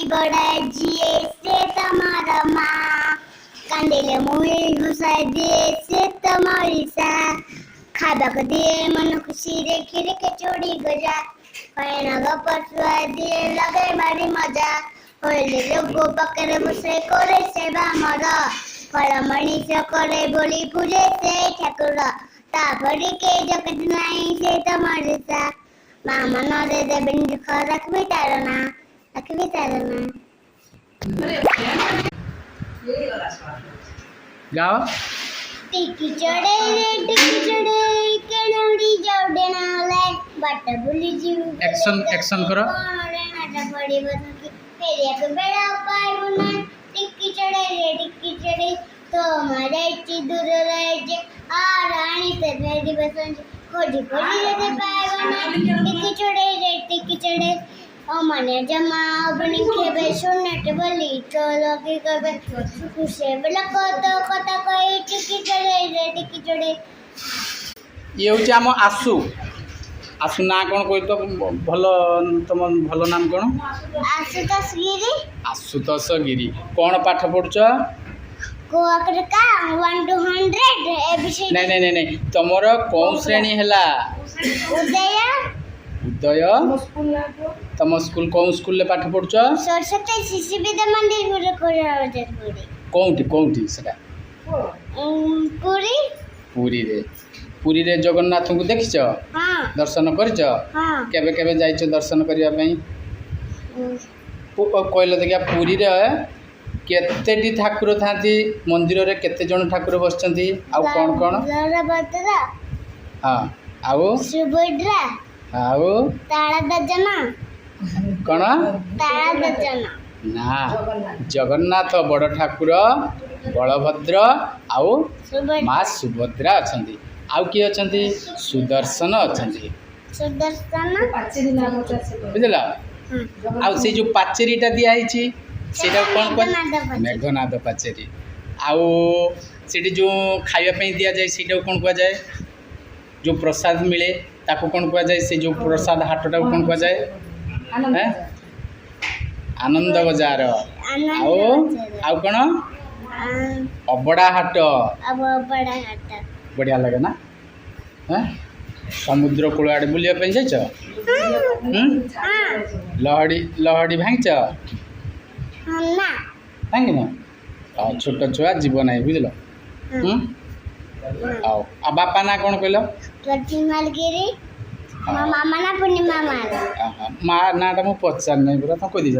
बड़ा जिए से तुम्हारा माँ कांदेले मुहे घुसाई दिए से तुम्हारी सा खाबक दिए मन खुशी रे खीर के चोड़ी गजा पैना गपसुआ दिए लगे मारी मजा होले लोगो पकड़े बसे करे सेवा मरा फल मनीष करे बोली पूजे से ठाकुर तापरी के जगत नहीं से तुम्हारे सा मामा न दे दे बिन दुख रखबी तारना गाओ टिकी चढ़े कनौड़ी जौडे नाले बट भूली जीव एक्शन करो नाटा पड़ी बसकी फेरिया के बेड़ा पार बुना टिकी चढ़े तो हमारे इतनी दूर रहे जे आ रानी से रेडी बसन खोजी रे पार बुना टिकी चढ़े ओ मने जमा बनी के बे सुनट बोली तो लोगे कबे खुशे बला को तो कथा कोई टिकी चढ़े ये हूँ आम आसु आसु ना कौन कह तो भल तुम भल नाम कौन आशुतोष गिरी कौन पाठ पढ़ुच को अकर का 1 to 100 एबीसी नहीं तुमर कौन श्रेणी है उदय तुम स्कूल कौन स्कूल ले पाठ पढ़ुच सरस्वती शिशु विद्या मंदिर कौटी सेटा पुरी रे जगन्नाथ को देखिछ दर्शन करिछ केबे केबे जाइछ दर्शन करिया पई कहल देखिया पुरी रे केतेटी ठाकुर थांती मंदिर रे केते जण ठाकुर बसचंती आ कोन हाँ आउ सुभद्रा आउ तारा दजना कौन तारा दजना ना जगन्नाथ बड़ ठाकुर बलभद्र आउ माँ सुभद्रा अच्छा आउ किए अच्छा सुदर्शन अच्छा बुझल आउ से जो पाचेरीटा दिखाई सेटा कौन कह मेघनाद पाचेरी आउ से जो खावाई दि जाए से कौन कह जाए जो प्रसाद मिले ताको कौन कह जाए से जो प्रसाद हाटटा कौन कह जाए आनंद बजार आउ कौन अबड़ा हाट बढ़िया लगे ना समुद्र कूल आड़े बुलिया जाइछ लहड़ी भांगच भांगी ना छोट छुआ जीव ना बुझल आ बापा ना कौन कहल मामा ना पूर्णिमा माँ ना मुझे पचार नहीं पूरा तुम कह दी